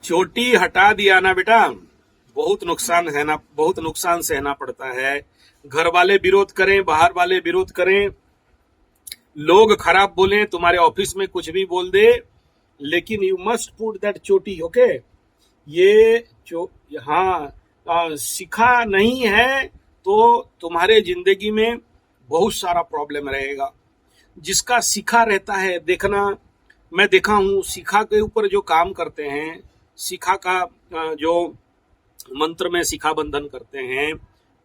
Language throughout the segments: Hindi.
चोटी हटा दिया ना बेटा, बहुत नुकसान सहना पड़ता है। घर वाले विरोध करें, बाहर वाले विरोध करें, लोग खराब बोलें, तुम्हारे ऑफिस में कुछ भी बोल दे, लेकिन यू मस्ट पुट दैट चोटी। ओके, ये हाँ, सीखा नहीं है तो तुम्हारे जिंदगी में बहुत सारा प्रॉब्लम रहेगा। जिसका सीखा रहता है, देखना, मैं देखा हूं, सीखा के ऊपर जो काम करते हैं, सीखा का जो मंत्र में शिखा बंधन करते हैं,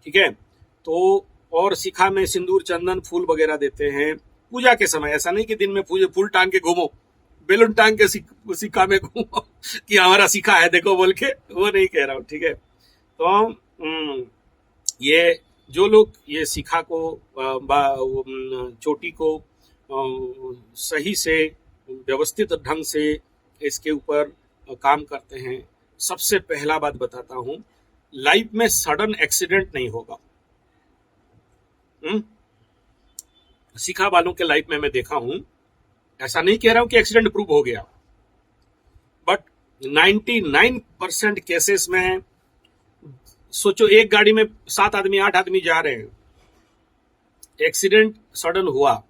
ठीक है, तो और शिखा में सिंदूर चंदन फूल वगैरह देते हैं पूजा के समय। ऐसा नहीं कि दिन में फूल टांग के घूमो, बेलून टांग के शिखा में घूमो कि हमारा शिखा है देखो बोल के, वो नहीं कह रहा हूँ, ठीक है। तो ये जो लोग ये शिखा को चोटी को सही से व्यवस्थित ढंग से इसके ऊपर काम करते हैं, सबसे पहला बात बताता हूं, लाइफ में सडन एक्सीडेंट नहीं होगा। शिखा वालों के लाइफ में मैं देखा हूं, ऐसा नहीं कह रहा हूं कि एक्सीडेंट प्रूव हो गया, बट 99% केसेस में, सोचो एक गाड़ी में 7 आदमी 8 आदमी जा रहे हैं, एक्सीडेंट सडन हुआ।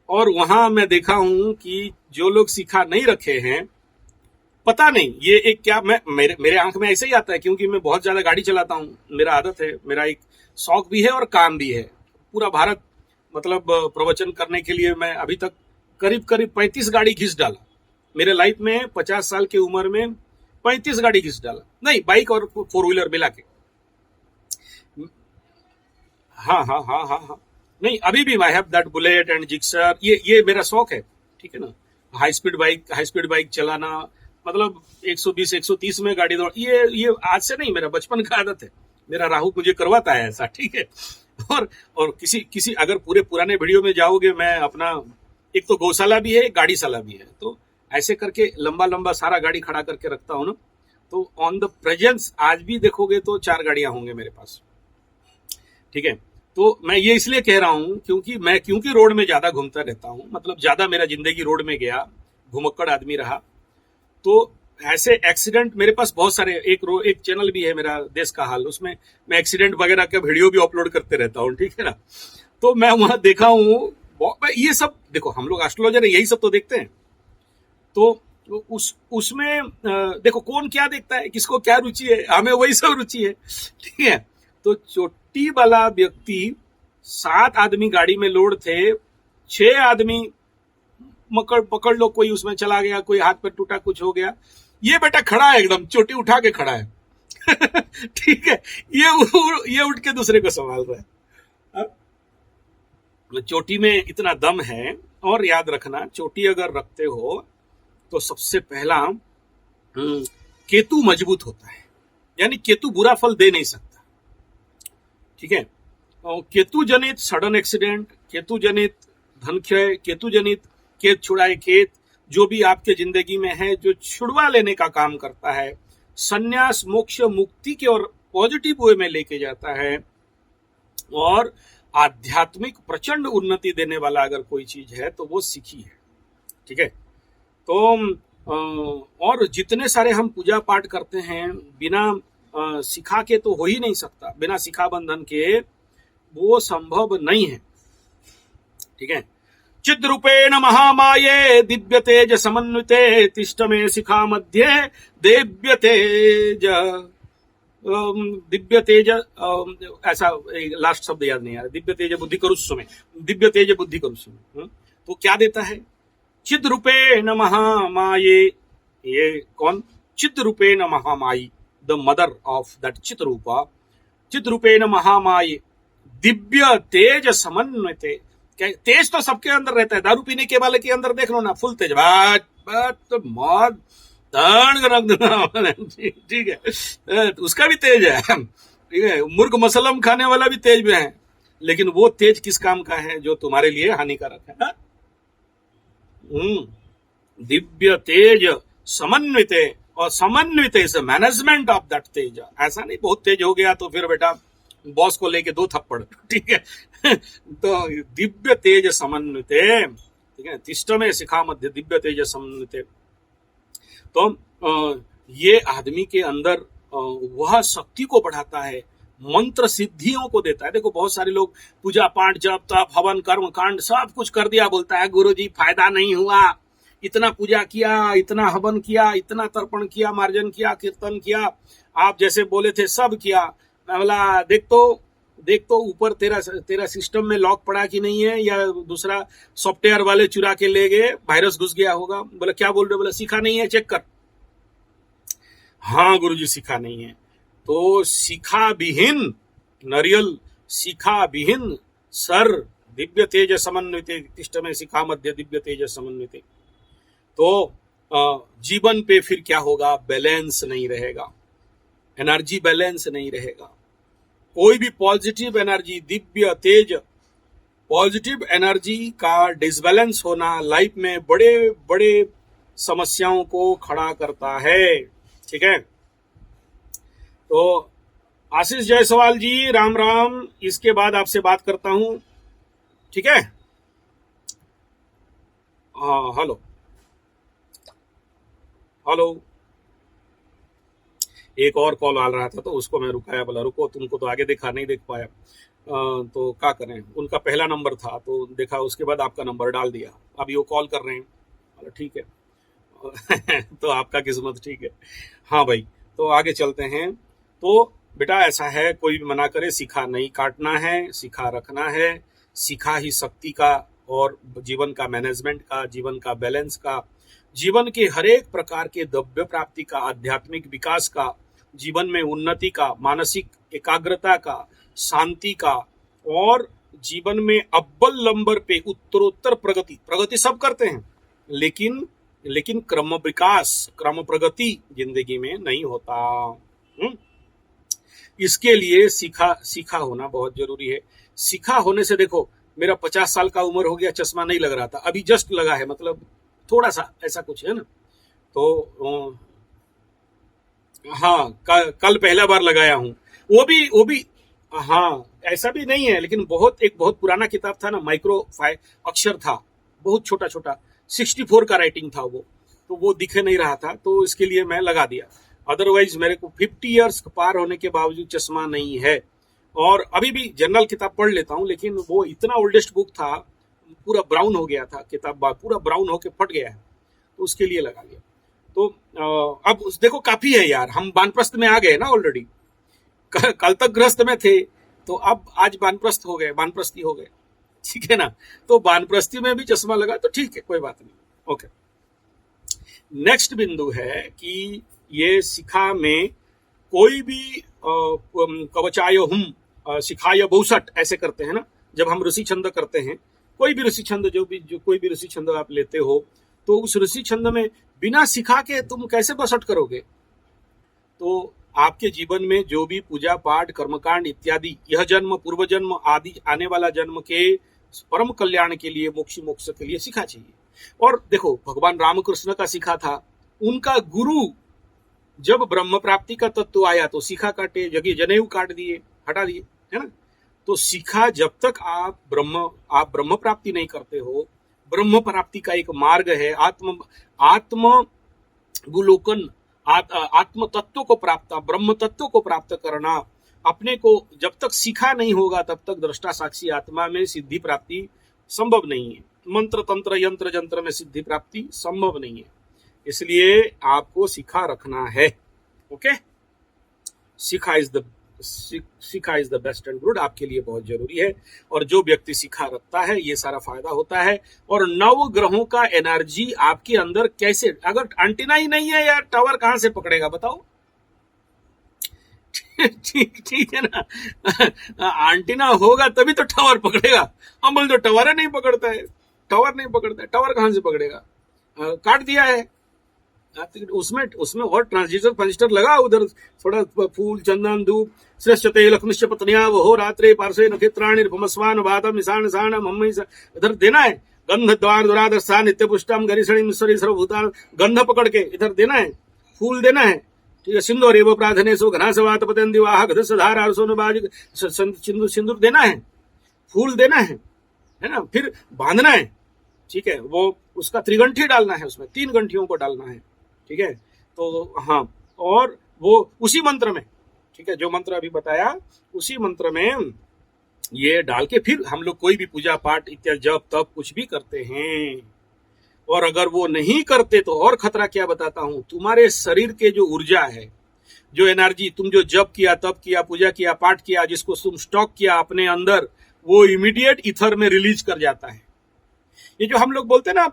और वहां मैं देखा हूं कि जो लोग शिखा नहीं रखे हैं, पता नहीं ये एक क्या, मेरे आंख में ऐसे ही आता है क्योंकि मैं बहुत ज्यादा गाड़ी चलाता हूं, मेरा आदत है, मेरा एक शौक भी है और काम भी है। पूरा भारत मतलब प्रवचन करने के लिए मैं अभी तक करीब 35 गाड़ी घिस डाला मेरे लाइफ में। 50 साल की उम्र में 35 गाड़ी घिस डाला, नहीं बाइक और 4 व्हीलर मिला के। हाँ, नहीं अभी भी I have that bullet and Gixxer, ये मेरा शौक है, ठीक है ना। हाई स्पीड बाइक चलाना, मतलब 120 130 में गाड़ी दौड़, ये आज से नहीं, मेरा बचपन का आदत है, मेरा राहु मुझे करवाता है ऐसा, ठीक है। और किसी अगर पूरे पुराने वीडियो में जाओगे, मैं अपना एक तो गौशाला भी है, गाड़ीशाला भी है, तो ऐसे करके लंबा सारा गाड़ी खड़ा करके रखता हूं ना। तो ऑन द प्रेजेंस आज भी देखोगे तो 4 गाड़ियां होंगे मेरे पास, ठीक है। तो मैं ये इसलिए कह रहा हूं क्योंकि रोड में ज्यादा घूमता रहता हूं, मतलब ज्यादा मेरा जिंदगी रोड में गया, घुमक्कड़ आदमी रहा, तो ऐसे एक्सीडेंट मेरे पास बहुत सारे। एक चैनल भी है मेरा, देश का हाल, उसमें मैं एक्सीडेंट वगैरह का वीडियो भी अपलोड करते रहता हूँ, ठीक है ना। तो मैं वहां देखा हूँ, ये सब देखो, हम लोग एस्ट्रोलॉजर है, यही सब तो देखते हैं। तो उसमें देखो कौन क्या देखता है, किसको क्या रुचि है, हमें वही सब रुचि है, ठीक है। तो चोटी वाला व्यक्ति, 7 आदमी गाड़ी में लोड थे, 6 आदमी पकड़ लो, कोई उसमें चला गया, कोई हाथ पे टूटा, कुछ हो गया, ये बेटा खड़ा है एकदम, चोटी उठा के खड़ा है ठीक है, ये उठ के दूसरे को संभाल रहा है। चोटी में इतना दम है। और याद रखना, चोटी अगर रखते हो तो सबसे पहला केतु मजबूत होता है, यानी केतु बुरा फल दे नहीं सकता, ठीक है। केतु जनित सडन एक्सीडेंट, केतु जनित धनक्षय, केतु जनित खेत छुड़ाए खेत, जो भी आपके जिंदगी में है, जो छुड़वा लेने का काम करता है, संन्यास मोक्ष मुक्ति की ओर पॉजिटिव वे में लेके जाता है, और आध्यात्मिक प्रचंड उन्नति देने वाला अगर कोई चीज है तो वो सीखी है, ठीक है। तो और जितने सारे हम पूजा पाठ करते हैं, बिना शिखा के तो हो ही नहीं सकता, बिना शिखा बंधन के वो संभव नहीं है, ठीक है। चिद्रूपेण महामाये दिव्य तेज समन्विते तिष्ठ में शिखा मध्य दिव्य तेज ऐसा लास्ट शब्द याद नहीं आ रहा, दिव्य तेज बुद्धि करुष्व में, दिव्य तेज बुद्धि करुष्व में। तो क्या देता है? चिद्रूपेण महामाये, ये कौन? चिद्रूपेण Mahamai, the mother of that चित्रूपा, चिद्रूपेण महामाये Divya तेज समन्विते। तेज तो सबके अंदर रहता है, दारू पीने के वाले के अंदर देख लो ना, फुल तेज, तो मौत ठीक है, उसका भी तेज है, ठीक है। मुर्ग मसलम खाने वाला भी तेज में है, लेकिन वो तेज किस काम का है? जो तुम्हारे लिए हानिकारक है। दिव्य तेज समन्वित, और समन्वित इज मैनेजमेंट ऑफ दैट तेज। ऐसा नहीं बहुत तेज हो गया तो फिर बेटा बॉस को लेके 2 थप्पड़, ठीक है तो दिव्य तेज समन्वित, ठीक है। तिष्ठ में शिखा मध्य दिव्य तेज समन्वित। तो ये आदमी के अंदर वह शक्ति को बढ़ाता है, मंत्र सिद्धियों को देता है। देखो बहुत सारे लोग पूजा पाठ जप तप हवन कर्म कांड सब कुछ कर दिया, बोलता है गुरुजी फायदा नहीं हुआ, इतना पूजा किया, इतना हवन किया, इतना तर्पण किया, मार्जन किया, कीर्तन किया, आप जैसे बोले थे सब किया। मैं बोला देख तो ऊपर तेरा सिस्टम में लॉक पड़ा कि नहीं है, या दूसरा सॉफ्टवेयर वाले चुरा के ले गए, वायरस घुस गया होगा। बोला क्या बोल रहे हो? बोला सीखा नहीं है, चेक कर। हाँ गुरुजी सीखा नहीं है। तो सीखा विहीन नरियल, सीखा विहीन सर दिव्य तेज समन्विते तिष्ठ में सीखा मध्य दिव्य तेज समन्विते। तो जीवन पे फिर क्या होगा? बैलेंस नहीं रहेगा, एनर्जी बैलेंस नहीं रहेगा। कोई भी पॉजिटिव एनर्जी, दिव्य तेज पॉजिटिव एनर्जी का डिसबैलेंस होना लाइफ में बड़े बड़े समस्याओं को खड़ा करता है। ठीक है, तो आशीष जायसवाल जी राम राम, इसके बाद आपसे बात करता हूं। ठीक है, हाँ हेलो हेलो, एक और कॉल आ रहा था तो उसको मैं रुकाया, बोला रुको, तुमको तो आगे देखा नहीं देख पाया, तो क्या करें, उनका पहला नंबर था तो देखा, उसके बाद आपका नंबर डाल दिया, अभी वो कॉल कर रहे हैं। बोला ठीक है तो आपका किस्मत ठीक है। हाँ भाई, तो आगे चलते हैं। तो बेटा ऐसा है, कोई भी मना करे, सीखा नहीं काटना है, सीखा रखना है। सीखा ही शक्ति का और जीवन का मैनेजमेंट का, जीवन का बैलेंस का, जीवन के हर एक प्रकार के द्रव्य प्राप्ति का, आध्यात्मिक विकास का, जीवन में उन्नति का, मानसिक एकाग्रता का, शांति का, और जीवन में अव्वल नंबर पे उत्तरोत्तर प्रगति सब करते हैं, लेकिन क्रम विकास, क्रम प्रगति जिंदगी में नहीं होता। इसके लिए सीखा होना बहुत जरूरी है। सीखा होने से देखो, मेरा 50 साल का उम्र हो गया, चश्मा नहीं लग रहा था, अभी जस्ट लगा है, मतलब थोड़ा सा ऐसा कुछ है ना। तो हाँ, कल पहला बार लगाया हूँ, वो भी हाँ, ऐसा भी नहीं है, लेकिन एक बहुत पुराना किताब था ना, माइक्रो अक्षर था, बहुत छोटा छोटा, 64 का राइटिंग था वो, तो वो दिखे नहीं रहा था, तो इसके लिए मैं लगा दिया। अदरवाइज मेरे को 50 इयर्स पार होने के बावजूद चश्मा नहीं है। और अभी भी जनरल किताब पढ़ लेता हूँ, लेकिन वो इतना ओल्डेस्ट बुक था, पूरा ब्राउन हो गया था, किताब पूरा ब्राउन होके फट गया है, तो उसके लिए लगा लिया। तो अब देखो काफी है यार, हम वानप्रस्थ में आ गए ना ऑलरेडी, कल तक गृहस्थ में थे, तो अब आज वानप्रस्थ हो गए, वानप्रस्थी हो गए, ठीक है ना। तो वानप्रस्थी में भी चश्मा लगा तो ठीक है, कोई बात नहीं। ओके, नेक्स्ट बिंदु है कि ये शिखा में कोई भी कवचाय हुम शिखाय बहुसट ऐसे करते हैं ना, जब हम ऋषि छंद करते हैं, कोई भी ऋषि छंद कोई भी ऋषि छंद आप लेते हो, तो उस ऋषि छंद में बिना सिखा के तुम कैसे बसट करोगे? तो आपके जीवन में जो भी पूजा पाठ कर्मकांड इत्यादि, यह जन्म पूर्व जन्म आदि आने वाला जन्म के परम कल्याण के लिए, मोक्ष के लिए सीखा चाहिए। और देखो, भगवान रामकृष्ण का सीखा था, उनका गुरु जब ब्रह्म प्राप्ति का तत्व आया तो सीखा काटे, जगह जनेऊ काट दिए, हटा दिए, है ना। तो सीखा, जब तक आप ब्रह्म प्राप्ति नहीं करते हो, ब्रह्म प्राप्ति का एक मार्ग है, आत्म गुलोकन, आत्म तत्व को प्राप्त, ब्रह्म तत्व को प्राप्त करना, अपने को जब तक सीखा नहीं होगा तब तक दृष्टा साक्षी आत्मा में सिद्धि प्राप्ति संभव नहीं है। मंत्र तंत्र यंत्र जंत्र में सिद्धि प्राप्ति संभव नहीं है, इसलिए आपको सीखा रखना है। ओके, सीखा is the best and good, आपके लिए बहुत जरूरी है। और जो व्यक्ति सीखा रखता है, ये सारा फायदा होता है। और 9 ग्रहों का एनर्जी आपके अंदर कैसे, अगर एंटीना ही नहीं है यार, टावर कहां से पकड़ेगा बताओ? ठीक है ना, एंटीना होगा तभी तो टावर पकड़ेगा। हम बोल तो टावर नहीं पकड़ता है, टावर कहां से पकड़ेगा? काट दिया है, उसमें और ट्रांजिस्टर लगा, उधर थोड़ा फूल चंदन धूप, श्रेष्ठते लक्ष्मीश्च पत्निया वहो रात्रे पार्श्वे नक्षत्राणि निपमस्वान वादम ईशान ईशान मम्मी, इधर देना है। गंध द्वार द्वारादर्शा नित्य पुष्टम गरिषणी मिश्वरी सर्वभूता, गंध पकड़ के इधर देना है, फूल देना है, ठीक है। सिंदूर एवं प्रार्थने सो घना सवात पतन दिवाह गधसधार आरसोनबाज, सिंदूर देना है, फूल देना है ना, फिर बांधना है, ठीक है। वो उसका त्रिगंठी डालना है, उसमें 3 गंठियों को डालना है, ठीक है। तो हाँ, और वो उसी मंत्र में, ठीक है, जो मंत्र अभी बताया उसी मंत्र में ये डाल के फिर हम लोग कोई भी पूजा पाठ इत्यादि जप तप कुछ भी करते हैं। और अगर वो नहीं करते तो और खतरा क्या बताता हूं, तुम्हारे शरीर के जो ऊर्जा है, जो एनर्जी, तुम जो जप किया तप किया पूजा किया पाठ किया, जिसको तुम स्टॉक किया अपने अंदर, वो इमीडिएट ईथर में रिलीज कर जाता है। ये जो हम लोग बोलते हैं ना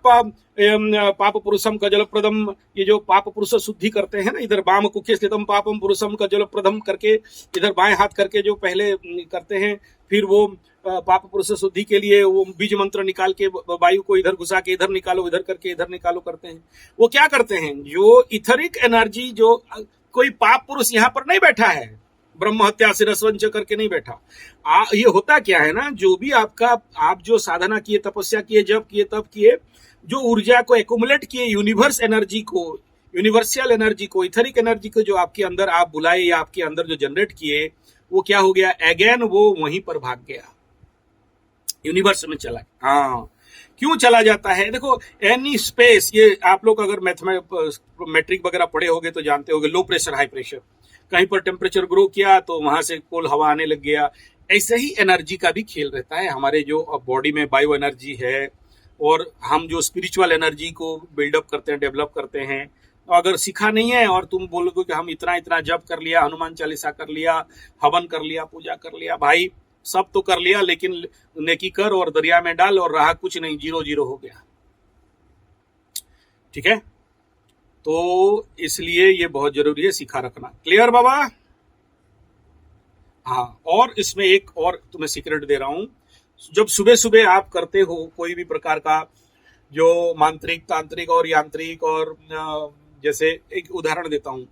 पाप पुरुषम का जलप्रदम, ये जो पाप पुरुष शुद्धि करते हैं ना, इधर वाम कुखे स्थितम पापम पुरुषम का जलप्रदम करके इधर बाएं हाथ करके जो पहले करते हैं, फिर वो पाप पुरुष शुद्धि के लिए वो बीज मंत्र निकाल के वायु को इधर घुसा के इधर निकालो, इधर करके इधर निकालो करते हैं। वो क्या करते हैं, जो इथरिक एनर्जी, जो कोई पाप पुरुष यहाँ पर नहीं बैठा है, ब्रह्म हत्या शिरस्वंच करके नहीं बैठा। ये होता क्या है ना, जो भी आप जो साधना किए, तपस्या किए, जप किए, तप किए, जो ऊर्जा को एक्युमुलेट किए, यूनिवर्स एनर्जी को, यूनिवर्सल एनर्जी को, इथरिक एनर्जी को जो आपके अंदर आप बुलाए या आपके अंदर जो जनरेट किए, वो क्या हो गया, अगेन वो वहीं पर भाग गया, यूनिवर्स में चला। हाँ, क्यों चला जाता है, देखो एनी स्पेस, ये आप लोग अगर मैट्रिक वगैरह पढ़े होगे तो जानते होगे, लो प्रेशर हाई प्रेशर, कहीं पर टेम्परेचर ग्रो किया तो वहां से कोल्ड हवा आने लग गया। ऐसे ही एनर्जी का भी खेल रहता है, हमारे जो बॉडी में बायो एनर्जी है और हम जो स्पिरिचुअल एनर्जी को बिल्डअप करते हैं, डेवलप करते हैं, तो अगर सीखा नहीं है और तुम बोलोगे कि हम इतना इतना जप कर लिया, हनुमान चालीसा कर लिया, हवन कर लिया, पूजा कर लिया, भाई सब तो कर लिया, लेकिन नेकी कर और दरिया में डाल और रहा कुछ नहीं, 0-0 हो गया। ठीक है, तो इसलिए ये बहुत जरूरी है सीखा रखना। क्लियर बाबा? हाँ, और इसमें एक और तुम्हें सीक्रेट दे रहा हूं, जब सुबह सुबह आप करते हो कोई भी प्रकार का जो मांत्रिक तांत्रिक और यांत्रिक, और जैसे एक उदाहरण देता हूं,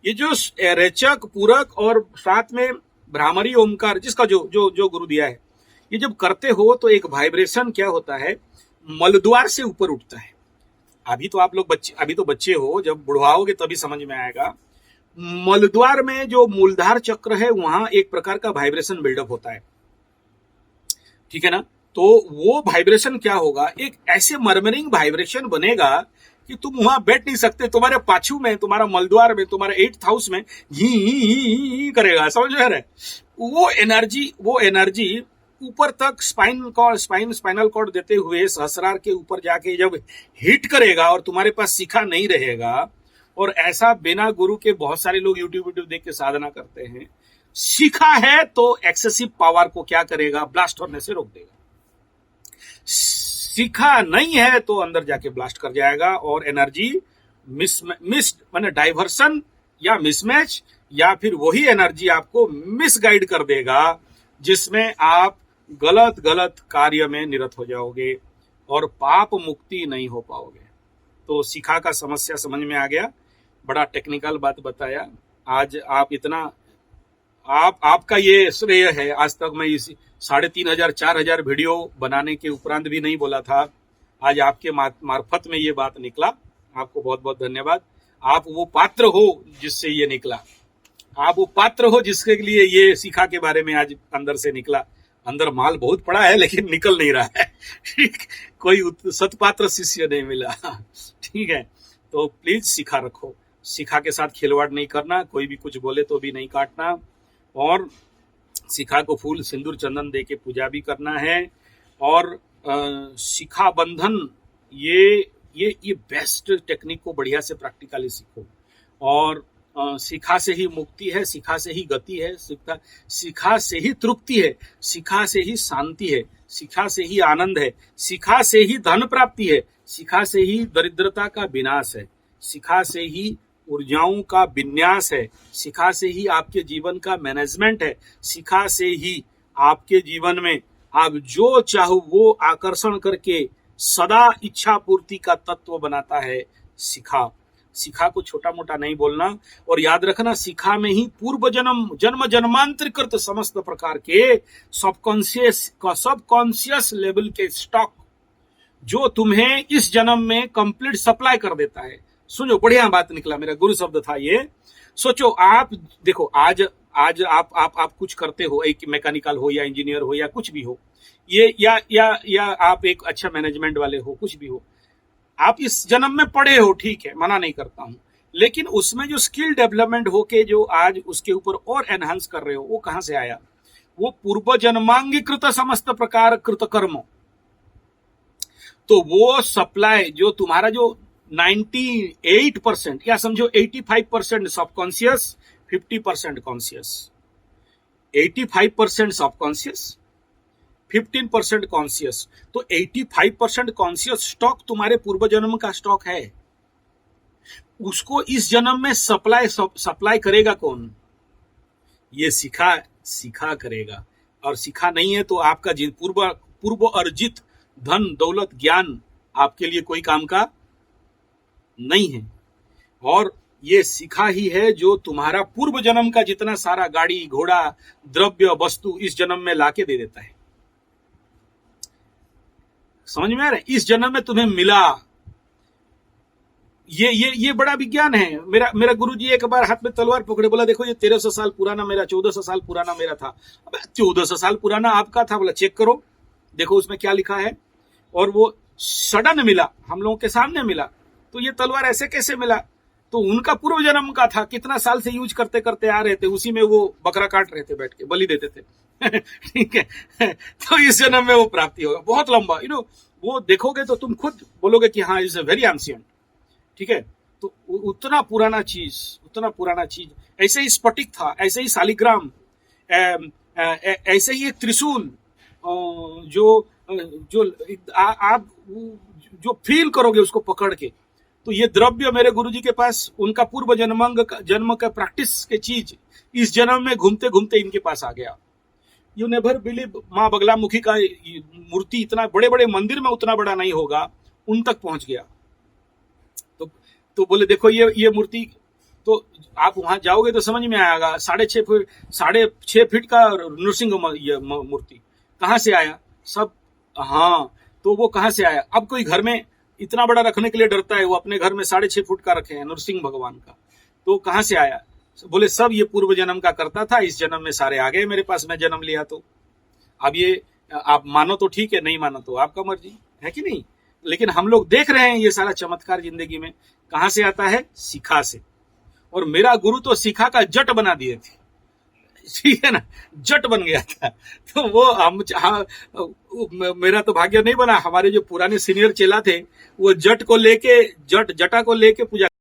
ये जो रेचक पूरक और साथ में भ्रामरी ओमकार, जिसका जो जो जो गुरु दिया है, ये जब करते हो तो एक वाइब्रेशन क्या होता है, मलद्वार से ऊपर उठता है। अभी तो आप लोग अभी तो बच्चे हो, जब बुढ़वाओगे तभी समझ में आएगा। मलद्वार में जो मूलधार चक्र है, वहां एक प्रकार का वाइब्रेशन बिल्डअप होता है, ठीक है ना। तो वो वाइब्रेशन क्या होगा, एक ऐसे मर्मरिंग वाइब्रेशन बनेगा कि तुम वहां बैठ नहीं सकते, तुम्हारे पाछू में, तुम्हारा मलद्वार में, तुम्हारे 8th हाउस में ही करेगा, समझ में आ रहा है। वो एनर्जी ऊपर तक स्पाइनल कॉर्ड देते हुए सहस्रार के ऊपर जाके जब हिट करेगा और तुम्हारे पास सीखा नहीं रहेगा, और ऐसा बिना गुरु के बहुत सारे लोग यूट्यूब देख के साधना करते हैं, सीखा है तो एक्सेसिव पावर को क्या करेगा, ब्लास्ट होने से रोक देगा। सीखा नहीं है तो अंदर जाके ब्लास्ट कर जाएगा और एनर्जी मिस्ड माने डाइवर्सन या मिसमैच, या फिर वही एनर्जी आपको मिसगाइड कर देगा, जिसमें आप गलत कार्य में निरत हो जाओगे और पाप मुक्ति नहीं हो पाओगे। तो सीखा का समस्या समझ में आ गया, बड़ा टेक्निकल बात बताया। आज आप इतना आपका ये श्रेय है, आज तक मैं इस 3,500-4,000 वीडियो बनाने के उपरांत भी नहीं बोला था, आज आपके मार्फत में ये बात निकला। आपको बहुत बहुत धन्यवाद। आप वो पात्र हो जिससे ये निकला, आप वो पात्र हो जिसके लिए ये सीखा के बारे में आज अंदर से निकला। अंदर माल बहुत पड़ा है लेकिन निकल नहीं रहा है कोई सतपात्र शिष्य नहीं मिला। ठीक है, तो प्लीज सीखा रखो, सीखा के साथ खिलवाड़ नहीं करना, कोई भी कुछ बोले तो भी नहीं काटना, और शिखा को फूल सिंदूर चंदन दे के पूजा भी करना है। और शिखा बंधन, ये बेस्ट टेक्निक को बढ़िया से प्रैक्टिकली सीखो। और शिखा से ही मुक्ति है, शिखा से ही गति है, शिखा से ही तृप्ति है, शिखा से ही शांति है, शिखा से ही आनंद है, शिखा से ही धन प्राप्ति है, शिखा से ही दरिद्रता का विनाश है, शिखा से ही ऊर्जाओं का विन्यास है, शिखा से ही आपके जीवन का मैनेजमेंट है, शिखा से ही आपके जीवन में आप जो चाहो वो आकर्षण करके सदा इच्छा पूर्ति का तत्व बनाता है शिखा। शिखा को छोटा मोटा नहीं बोलना, और याद रखना शिखा में ही पूर्व जन्म जन्मांतरकृत समस्त प्रकार के सबकॉन्शियस लेवल के स्टॉक जो तुम्हें इस जन्म में कंप्लीट सप्लाई कर देता है, सुनो, बढ़िया बात निकला, मेरा गुरु शब्द था ये। सोचो आप, देखो आज आज आप कुछ करते हो, एक मैकेनिकल हो या इंजीनियर हो या कुछ भी हो, ये या आप एक अच्छा मैनेजमेंट वाले हो, कुछ भी हो, आप इस जन्म में पढ़े हो, ठीक है, मना नहीं करता हूं, लेकिन उसमें जो स्किल डेवलपमेंट होके जो आज उसके ऊपर और एनहांस कर रहे हो, वो कहां से आया? वो पूर्व जन्मांगीकृत समस्त प्रकार कृत कर्म। तो वो सप्लाई जो तुम्हारा जो 98% या समझो 85% सबकॉन्शियस, 50% कॉन्शियस, 85% सबकॉन्शियस, 15% कॉन्शियस, तो 85% कॉन्शियस स्टॉक तुम्हारे पूर्व जन्म का स्टॉक है। उसको इस जन्म में सप्लाई करेगा कौन? ये सिखा करेगा। और सिखा नहीं है तो आपका पूर्व अर्जित धन दौलत ज्ञान आपके लिए कोई काम का नहीं है। और ये सिखा ही है जो तुम्हारा पूर्व जन्म का जितना सारा गाड़ी घोड़ा द्रव्य वस्तु इस जन्म में लाके दे देता है। समझ में आ रहा है? इस जन्म में तुम्हें मिला। ये बड़ा विज्ञान है। मेरा गुरुजी एक बार हाथ में तलवार पकड़े, बोला देखो ये 1300 साल पुराना मेरा, 1400 साल पुराना मेरा था। अब 1400 साल पुराना आपका था, बोला चेक करो, देखो उसमें क्या लिखा है। और वो सडन मिला, हम लोगों के सामने मिला। तो ये तलवार ऐसे कैसे मिला? तो उनका पूर्व जन्म का था, कितना साल से यूज करते करते आ रहे थे, उसी में वो बकरा काट रहे थे, बैठ के बलि देते थे। ठीक है। तो इस जन्म में वो प्राप्ति होगा, बहुत लंबा, वो देखोगे तो तुम खुद बोलोगे कि हाँ इज ए वेरी एंशिएंट। ठीक है, तो उतना पुराना चीज, ऐसे ही स्फटिक था, ऐसे ही शालिग्राम, ऐसे ही एक त्रिशूल, आप जो फील करोगे उसको पकड़ के। तो ये द्रव्य मेरे गुरुजी के पास, उनका पूर्व जन्म का प्रैक्टिस के चीज इस जन्म में घूमते घूमते इनके पास आ गया। यू नेवर बिलीव, माँ बगलामुखी का मूर्ति इतना बड़े बड़े मंदिर में उतना बड़ा नहीं होगा, उन तक पहुंच गया। तो बोले देखो ये मूर्ति, तो आप वहां जाओगे तो समझ में आएगा। 6.5 फीट का नृसिंह मूर्ति कहां से आया सब। हाँ, तो वो कहां से आया? अब कोई घर में इतना बड़ा रखने के लिए डरता है, वो अपने घर में 6.5 फुट का रखे हैं नृसिंह भगवान का। तो कहां से आया? बोले सब ये पूर्व जन्म का करता था, इस जन्म में सारे आ गए मेरे पास, मैं जन्म लिया। तो अब ये आप मानो तो ठीक है, नहीं मानो तो आपका मर्जी है कि नहीं। लेकिन हम लोग देख रहे हैं ये सारा चमत्कार जिंदगी में कहां से आता है? सिखा से। और मेरा गुरु तो सिखा का जट बना दिए थे, ठीक है ना, जट बन गया था। तो वो मेरा तो भाग्य नहीं बना। हमारे जो पुराने सीनियर चेला थे वो जटा को लेके पूजा